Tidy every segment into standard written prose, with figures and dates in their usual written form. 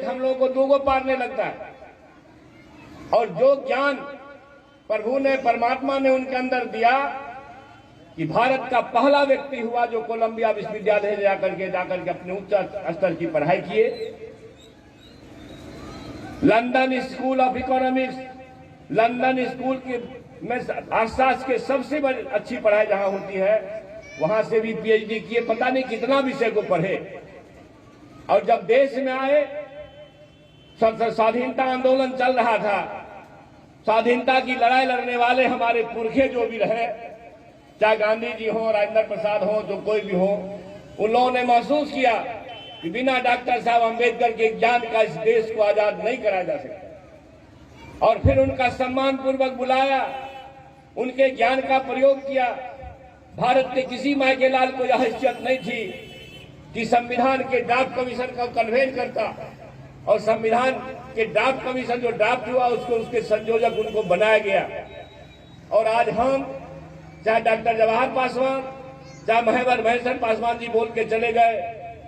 हम लोगों को दूगो पारने लगता है। और जो ज्ञान प्रभु ने, परमात्मा ने उनके अंदर दिया कि भारत का पहला व्यक्ति हुआ जो कोलंबिया विश्वविद्यालय जाकर के अपने उच्च स्तर की पढ़ाई किए। London school of economics, London school के में अर्थशास्त्र के सबसे बड़ी अच्छी पढ़ाई जहां होती है, वहां से भी पीएचडी किए, पता नहीं कितना विषय को पढ़े। और जब देश में आए, स्वाधीनता आंदोलन चल रहा था, स्वाधीनता की लड़ाई लड़ने वाले हमारे पुरखे जो भी रहे, चाहे गांधी जी हो, राजेंद्र प्रसाद हो, जो कोई भी हो, उन लोगों ने महसूस किया कि बिना डॉक्टर साहब अम्बेडकर के ज्ञान का इस देश को आजाद नहीं कराया जा सकता। और फिर उनका सम्मान पूर्वक बुलाया, उनके ज्ञान का प्रयोग किया। भारत के किसी माई के लाल को यह हैसियत नहीं थी कि संविधान के ड्राफ्ट कमीशन का कन्वेन करता, और संविधान के ड्राफ्ट कमीशन जो ड्राफ्ट हुआ उसको, उसके संयोजक उनको बनाया गया। और आज हम, चाहे डॉक्टर जवाहर पासवान, चाहे महेश्वर पासवान जी बोल के चले गए,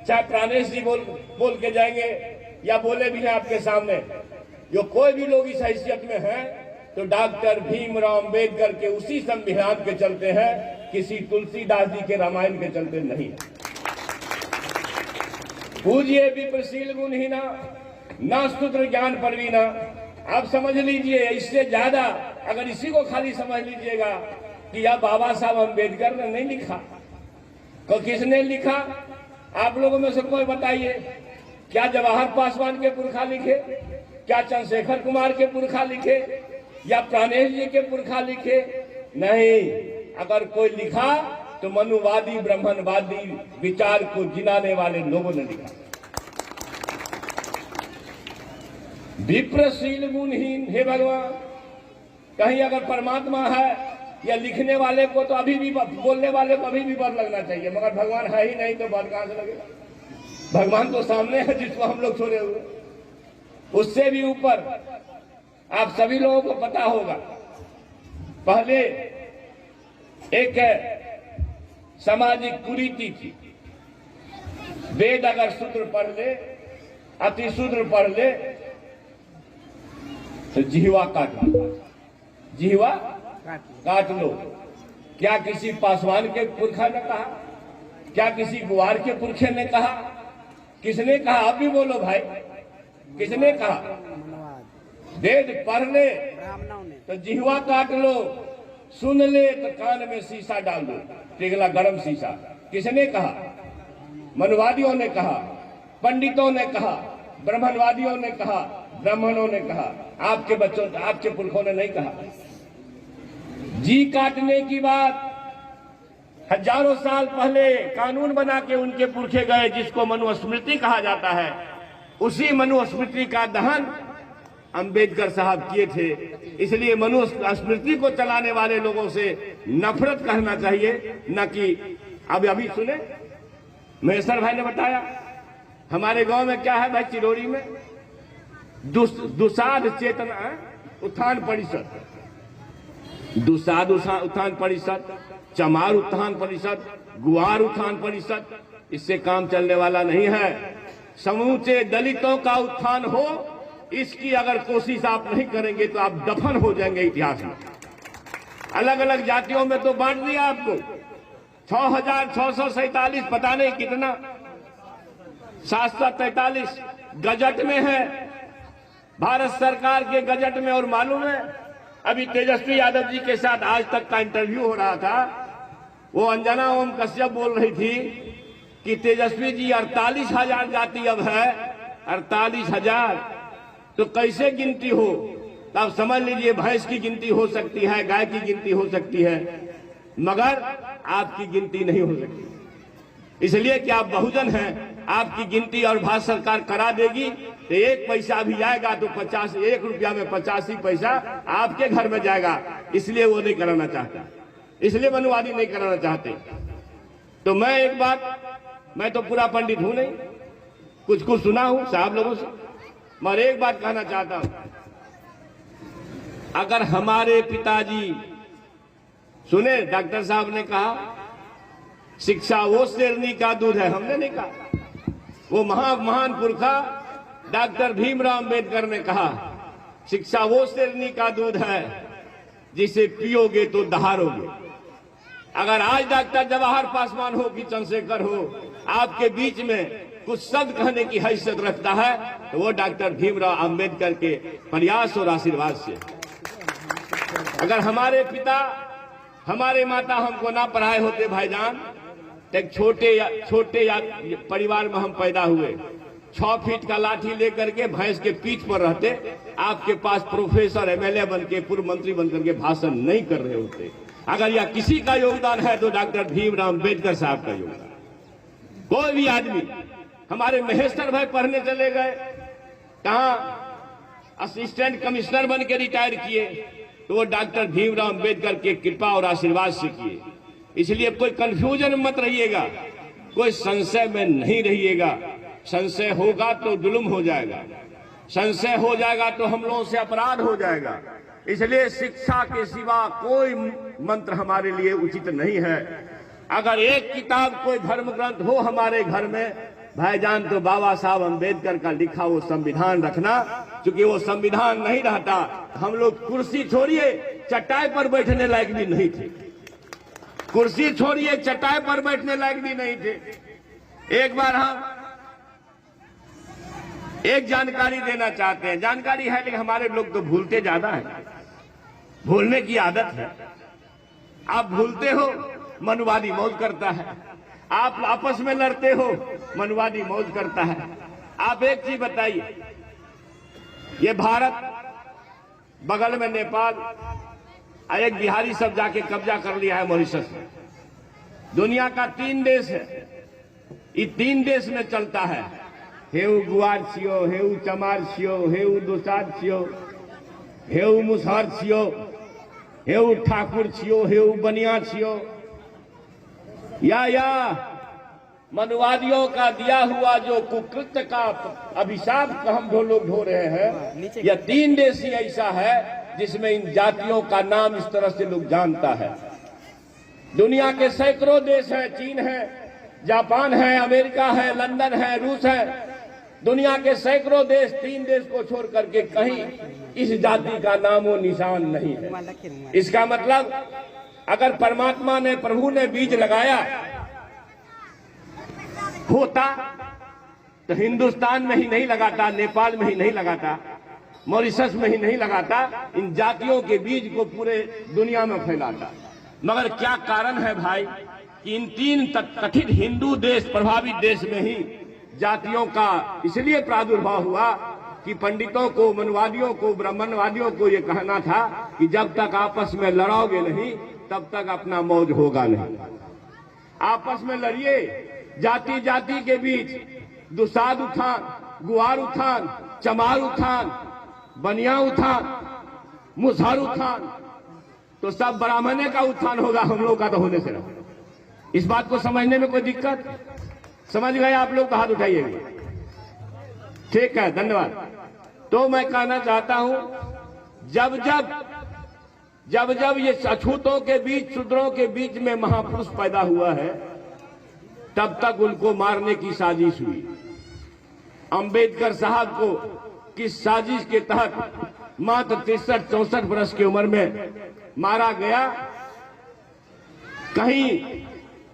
चाहे प्राणेश जी बोल के जाएंगे, या बोले भी हैं आपके सामने, जो कोई भी लोग इस हैसियत में हैं तो डॉक्टर भीमराव अंबेडकर के उसी संविधान के चलते हैं, किसी तुलसीदास जी के रामायण के चलते नहीं। पूजिए विप्रशील गुणहीना, ना शूद्र ज्ञान परवीना। आप समझ लीजिए, इससे ज्यादा अगर इसी को खाली समझ लीजिएगा कि यह बाबा साहब अंबेडकर ने नहीं लिखा, तो किसने लिखा? आप लोगों में से कोई बताइए, क्या जवाहर पासवान के पुरखा लिखे, क्या चंद्रशेखर कुमार के पुरखा लिखे, या प्राणेश जी के पुरखा लिखे? नहीं। अगर कोई लिखा तो मनुवादी ब्राह्मणवादी विचार को जिनाने वाले लोगों ने लिखा। विप्रशील गुणहीन, हे भगवान, कहीं अगर परमात्मा है या लिखने वाले को तो अभी भी, बोलने वाले को अभी भी बर लगना चाहिए, मगर भगवान है ही नहीं तो बर कहां से लगेगा? भगवान तो सामने है जिसको हम लोग छोड़े हुए। उससे भी ऊपर आप सभी लोगों को पता होगा, पहले एक सामाजिक कुरीति थी, वेद अगर शूद्र पढ़ ले, अति शूद्र पढ़ ले तो जिह्वा काट लो, जिह्वा काट लो। क्या किसी पासवान के पुरखा ने कहा? क्या किसी गुवार के पुरखे ने कहा? किसने कहा? आप भी बोलो भाई, किसने कहा? वेद पढ़ ले तो जिह्वा काट लो, सुन ले तो कान में शीशा डाल दो, पिघला गरम शीशा। किसने कहा? मनुवादियों ने कहा, पंडितों ने कहा, ब्राह्मणवादियों ने कहा, ब्राह्मणों ने कहा। आपके बच्चों, आपके पुरखों ने नहीं कहा। जी काटने की बात हजारों साल पहले कानून बना के उनके पुरखे गए, जिसको मनुस्मृति कहा जाता है। उसी मनुस्मृति का दहन अंबेडकर साहब किए थे। इसलिए मनुस्मृति को चलाने वाले लोगों से नफरत करना चाहिए, न कि अभी सुने महेश्वर भाई ने बताया हमारे गांव में क्या है भाई, चिरौरी में दुसाध चेतना उत्थान परिषद, दुसाध उत्थान परिषद, चमार उत्थान परिषद, गुआर उत्थान परिषद, इससे काम चलने वाला नहीं है। समूचे दलितों का उत्थान हो, इसकी अगर कोशिश आप नहीं करेंगे तो आप दफन हो जाएंगे इतिहास में। अलग अलग जातियों में तो बांट दिया आपको, 6,647 पता नहीं कितना, 743 गजट में है, भारत सरकार के गजट में। और मालूम है, अभी तेजस्वी यादव जी के साथ आज तक का इंटरव्यू हो रहा था, वो अंजना ओम कश्यप बोल रही थी कि तेजस्वी जी 48,000 जाति अब है, 48,000 तो कैसे गिनती हो? तो आप समझ लीजिए, भैंस की गिनती हो सकती है, गाय की गिनती हो सकती है, मगर आपकी गिनती नहीं हो सकती। इसलिए कि आप बहुजन हैं, आपकी गिनती और भारत सरकार करा देगी तो 1 पैसा भी आएगा तो 1 रुपया में 85 पैसा आपके घर में जाएगा। इसलिए वो नहीं कराना चाहता, इसलिए मनुवादी नहीं कराना चाहते। तो मैं एक बात, मैं तो पूरा पंडित हूं नहीं, कुछ कुछ सुना हूं साहब लोगों से, मगर एक बात कहना चाहता हूं, अगर हमारे पिताजी सुने, डॉक्टर साहब ने कहा शिक्षा वो शेरनी का दूध है, हमने नहीं कहा। वो महान पुरखा डॉक्टर भीमराव अंबेडकर ने कहा, शिक्षा वो शेरनी का दूध है जिसे पियोगे तो दहाड़ोगे। अगर आज डॉक्टर जवाहर पासवान हो कि चंद्रशेखर हो आपके बीच में कुछ शब्द कहने की हैसियत रखता है तो वो डॉक्टर भीमराव अंबेडकर के प्रयास और आशीर्वाद से। अगर हमारे पिता हमारे माता हमको ना पढ़ाए होते भाईजान, तो एक छोटे परिवार में हम पैदा हुए, 6 फीट का लाठी लेकर के भैंस के पीठ पर रहते, आपके पास प्रोफेसर एमएलए बन के पूर्व मंत्री बनकर के भाषण नहीं कर रहे होते। अगर यह किसी का योगदान है तो डॉक्टर भीमराव अंबेडकर साहब का योगदान। कोई भी आदमी, हमारे महेश्वर भाई पढ़ने चले गए, कहां असिस्टेंट कमिश्नर बन के रिटायर किए, तो वो डॉक्टर भीमराव अंबेडकर के कृपा और आशीर्वाद से किए। इसलिए कोई कंफ्यूजन में मत रहिएगा, कोई संशय में नहीं रहिएगा। संशय होगा तो जुल्म हो जाएगा, संशय हो जाएगा तो हम लोगों से अपराध हो जाएगा। इसलिए शिक्षा के सिवा कोई मंत्र हमारे लिए उचित नहीं है। अगर एक किताब कोई धर्म ग्रंथ हो हमारे घर में भाईजान, तो बाबा साहब अंबेडकर का लिखा वो संविधान रखना। क्योंकि वो संविधान नहीं रहता, हम लोग कुर्सी छोड़िए चटाई पर बैठने लायक भी नहीं थे। कुर्सी छोड़िए चटाई पर बैठने लायक भी नहीं थे। एक बार हम एक जानकारी देना चाहते हैं। जानकारी है लेकिन हमारे लोग तो भूलते ज्यादा है, भूलने की आदत है। आप भूलते हो, मनुवादी मौज करता है। आप आपस में लड़ते हो, मनुवादी मौज करता है। आप एक चीज बताइए, ये भारत, बगल में नेपाल, एक बिहारी सब जाके कब्जा कर लिया है मॉरिशस में। दुनिया का 3 देश है, ये 3 देश में चलता है। हेउ गुआर छियो, हेउ चमार छियो, हेउ दोसार छियो, हेउ मुसहर छियो, हेउ ठाकुर छियो, हेउ बनिया छियो। या मनुवादियों का दिया हुआ जो कुकृत्य का अभिशाप का हम लोग ढो रहे हैं, यह 3 देश ही ऐसा है जिसमें इन जातियों का नाम इस तरह से लोग जानता है। दुनिया के सैकड़ों देश हैं, चीन है, जापान है, अमेरिका है, लंदन है, रूस है। दुनिया के सैकड़ों देश, 3 देश को छोड़ करके कहीं इस जाति का नामो निशान नहीं है। इसका मतलब अगर परमात्मा ने, प्रभु ने बीज लगाया होता तो हिंदुस्तान में ही नहीं लगाता, नेपाल में ही नहीं लगाता, मॉरिशस में ही नहीं लगाता, इन जातियों के बीज को पूरे दुनिया में फैलाता। मगर क्या कारण है भाई कि इन 3 कथित हिंदू देश, प्रभावित देश में ही जातियों का इसलिए प्रादुर्भाव हुआ कि पंडितों को, मनुवादियों को, ब्राह्मणवादियों को यह कहना था कि जब तक आपस में लड़ोगे नहीं तब तक अपना मौज होगा नहीं। आपस में लड़िए, जाति जाति के बीच दुसाद उठान, गुआर उठान, चमार उठान, बनिया उठान, मुसहर उठान, तो सब ब्राह्मणे का उत्थान होगा, हम लोग का तो होने से रहो। इस बात को समझने में कोई दिक्कत? समझ गए आप लोग तो हाथ उठाइएगा। ठीक है, धन्यवाद। तो मैं कहना चाहता हूं, जब जब ये अछूतों के बीच, शूद्रों के बीच में महापुरुष पैदा हुआ है, तब तक उनको मारने की साजिश हुई। अंबेडकर साहब को किस साजिश के तहत मात्र 63-64 वर्ष की उम्र में मारा गया? कहीं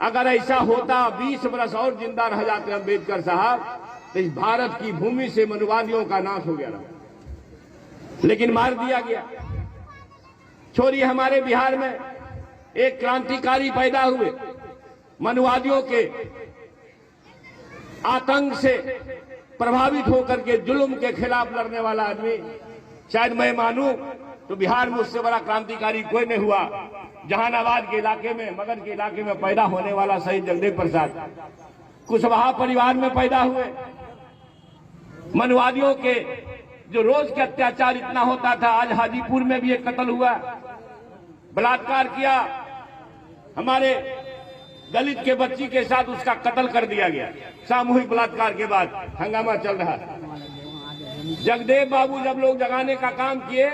अगर ऐसा होता 20 वर्ष और जिंदा रह जाते अंबेडकर साहब, तो इस भारत की भूमि से मनुवादियों का नाश हो गया था। लेकिन मार दिया गया। छोड़िए, हमारे बिहार में एक क्रांतिकारी पैदा हुए, मनुवादियों के आतंक से प्रभावित होकर के जुल्म के खिलाफ लड़ने वाला आदमी। शायद मैं मानूं तो बिहार में उससे बड़ा क्रांतिकारी कोई नहीं हुआ। जहानाबाद के इलाके में, मगध के इलाके में पैदा होने वाला शहीद जगदेव प्रसाद कुशवाहा परिवार में पैदा हुए। मनुवादियों के जो रोज के अत्याचार इतना होता था, आज हाजीपुर में भी एक कत्ल हुआ, बलात्कार किया, हमारे दलित के बच्ची के साथ उसका कत्ल कर दिया गया। सामूहिक बलात्कार के बाद हंगामा चल रहा। जगदेव बाबू जब लोग जगाने का काम किए,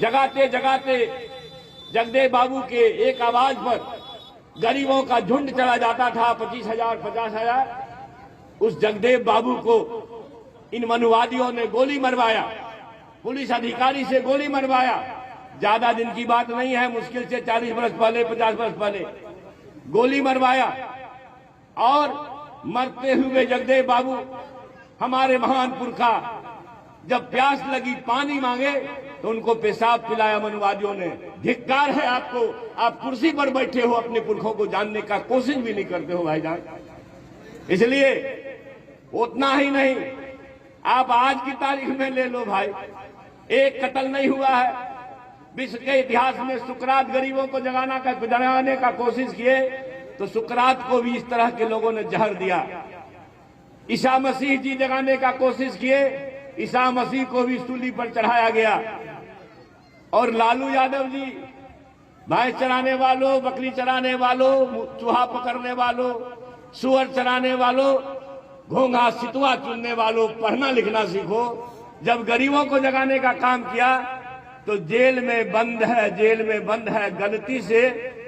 जगाते जगाते जगदेव बाबू के एक आवाज पर गरीबों का झुंड चला जाता था, 25,000 50,000। उस जगदेव बाबू को इन मनुवादियों ने गोली मरवाया, पुलिस अधिकारी से गोली मरवाया। ज्यादा दिन की बात नहीं है, मुश्किल से 40 वर्ष पहले, 50 वर्ष पहले गोली मरवाया। और मरते हुए जगदेव बाबू, हमारे महान पुरखा, जब प्यास लगी पानी मांगे तो उनको पेशाब पिलाया मनुवादियों ने। धिक्कार है आपको, आप कुर्सी पर बैठे हो, अपने पुरखों को जानने का कोशिश भी नहीं करते हो भाईजान। इसलिए उतना ही नहीं, आप आज की तारीख में ले लो भाई, एक कत्ल नहीं हुआ है। विश्व के इतिहास में सुकरात गरीबों को जगाने का कोशिश किए तो सुकरात को भी इस तरह के लोगों ने जहर दिया। ईसा मसीह जी जगाने का कोशिश किए, ईसा मसीह को भी सूली पर चढ़ाया गया। और लालू यादव जी, भैंस चराने वालों, बकरी चराने वालों, चूहा पकड़ने वालों, सुअर चराने वालों, घोंघा सितुआ चुनने वालों, पढ़ना लिखना सीखो। जब गरीबों को जगाने का काम किया तो जेल में बंद है, जेल में बंद है, गलती से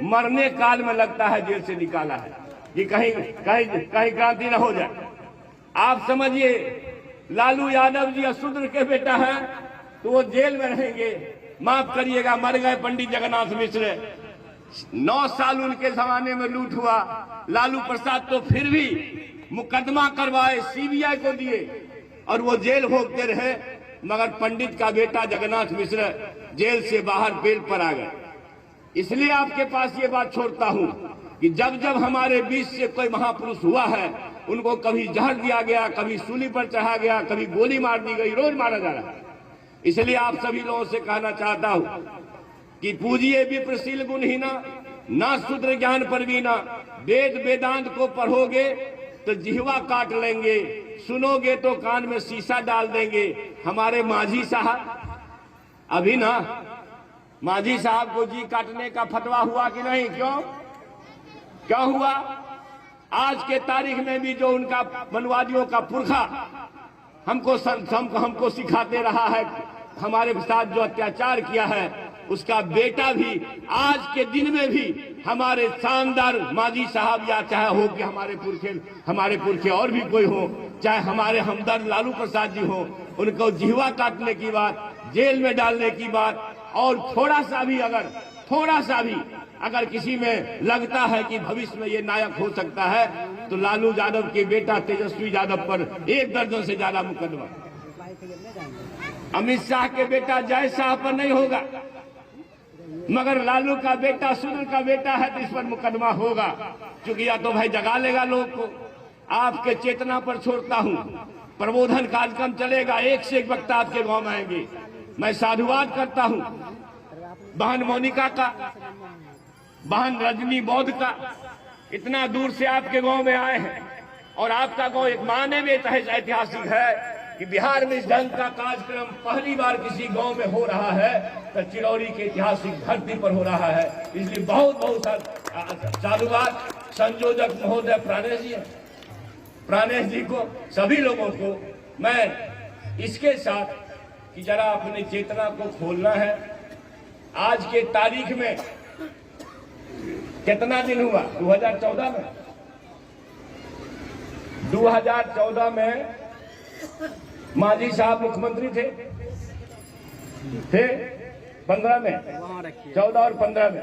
मरने काल में लगता है जेल से निकाला है कि कहीं कहीं कहीं क्रांति न हो जाए। आप समझिए, लालू यादव जी अशूद्र के बेटा हैं तो वो जेल में रहेंगे। माफ करिएगा, मर गए पंडित जगन्नाथ मिश्र, 9 साल उनके जमाने में लूट हुआ। लालू प्रसाद तो फिर भी मुकदमा करवाए, सीबीआई को दिए और वो जेल भोगते रहे। मगर पंडित का बेटा जगन्नाथ मिश्र जेल से बाहर बेल पर आ गए। इसलिए आपके पास ये बात छोड़ता हूं कि जब जब हमारे बीच से कोई महापुरुष हुआ है, उनको कभी जहर दिया गया, कभी सूली पर चढ़ा गया, कभी गोली मार दी गई, रोज मारा जा रहा है। इसलिए आप सभी लोगों से कहना चाहता हूं कि पूजिए विप्रशील गुणहीना, ना शूद्र ज्ञान परवीना। वेद वेदांत को पढ़ोगे तो जिह्वा काट लेंगे, सुनोगे तो कान में शीशा डाल देंगे। हमारे माझी साहब, अभी ना माझी साहब को जी काटने का फतवा हुआ कि नहीं? क्यों हुआ? आज के तारीख में भी जो उनका मनवादियों का पुरखा हमको सिखाते रहा है, हमारे साथ जो अत्याचार किया है, उसका बेटा भी आज के दिन में भी हमारे शानदार माजी साहब, या चाहे हो कि हमारे पुरखे और भी कोई हो, चाहे हमारे हमदर्द लालू प्रसाद जी हो, उनको जिह्वा काटने की बात, जेल में डालने की बात, और थोड़ा सा भी अगर किसी में लगता है कि भविष्य में ये नायक हो सकता है तो लालू यादव के बेटा तेजस्वी यादव पर 1 दर्जन से ज्यादा मुकदमा। अमित शाह के बेटा जय शाह पर नहीं होगा, मगर लालू का बेटा, सुनील का बेटा है तो इस पर मुकदमा होगा। क्योंकि या तो भाई जगा लेगा लोग को। आपके चेतना पर छोड़ता हूं, प्रबोधन कार्यक्रम चलेगा, एक से एक वक्ता आपके गांव में आएंगे। मैं साधुवाद करता हूं बहन मोनिका का, बहन रजनी बौद्ध का, इतना दूर से आपके गांव में आए हैं। और आपका गांव एक माने में ऐतिहासिक है कि बिहार में इस ढंग का कार्यक्रम पहली बार किसी गांव में हो रहा है तो चिरौरी के ऐतिहासिक धरती पर हो रहा है। इसलिए बहुत बहुत साधुवाद संयोजक महोदय प्राणेश जी को, सभी लोगों को। मैं इसके साथ कि जरा अपनी चेतना को खोलना है। आज के तारीख में कितना दिन हुआ? 2014 में मांझी साहब मुख्यमंत्री थे 15 में, 14 और 15 में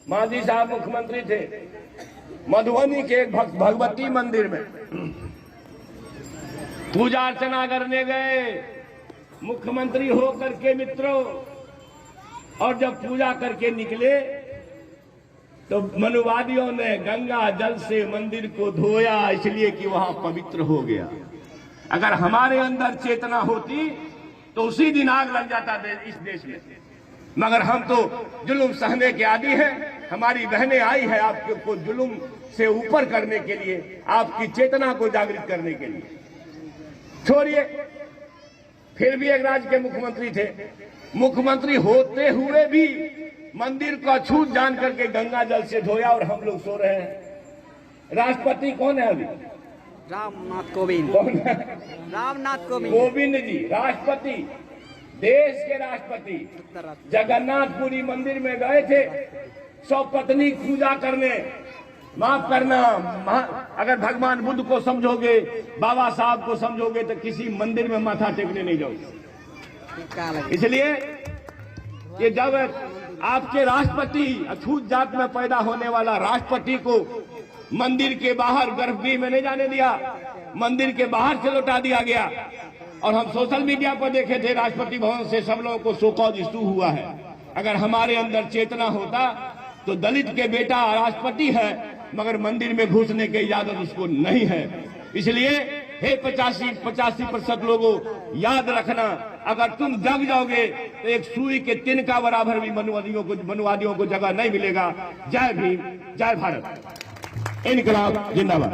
मांझी साहब मुख्यमंत्री थे। मधुबनी के एक भगवती मंदिर में पूजा अर्चना करने गए मुख्यमंत्री होकर के मित्रों, और जब पूजा करके निकले तो मनुवादियों ने गंगा जल से मंदिर को धोया, इसलिए कि वहां पवित्र हो गया। अगर हमारे अंदर चेतना होती तो उसी दिन आग लग जाता इस देश में। मगर हम तो जुल्म सहने के आदी हैं। हमारी बहनें आई है आपको जुल्म से ऊपर करने के लिए, आपकी चेतना को जागृत करने के लिए। छोड़िए, फिर भी एक राज्य के मुख्यमंत्री थे, मुख्यमंत्री होते हुए भी मंदिर का छूत जान करके गंगा जल से धोया, और हम लोग सो रहे हैं। राष्ट्रपति कौन है अभी? रामनाथ कोविंद। रामनाथ कोविंद जी राष्ट्रपति, देश के राष्ट्रपति जगन्नाथपुरी मंदिर में गए थे 100 पत्नी पूजा करने, माफ करना, अगर भगवान बुद्ध को समझोगे, बाबा साहब को समझोगे तो किसी मंदिर में माथा टेकने नहीं जाओगे। इसलिए कि जब आपके राष्ट्रपति अछूत जात में पैदा होने वाला राष्ट्रपति को मंदिर के बाहर गर्भगृह में नहीं जाने दिया, मंदिर के बाहर से लौटा दिया गया, और हम सोशल मीडिया पर देखे थे राष्ट्रपति भवन से सब लोगों को सो कॉज इशू हुआ है। अगर हमारे अंदर चेतना होता तो दलित के बेटा राष्ट्रपति है मगर मंदिर में घुसने की इजाजत उसको नहीं है। इसलिए हे 85% लोगों, याद रखना, अगर तुम जग जाओगे तो एक सुई के तिनका बराबर भी मनुवादियों को जगह नहीं मिलेगा। जय भीम, जय भारत, इनकलाब जिंदाबाद।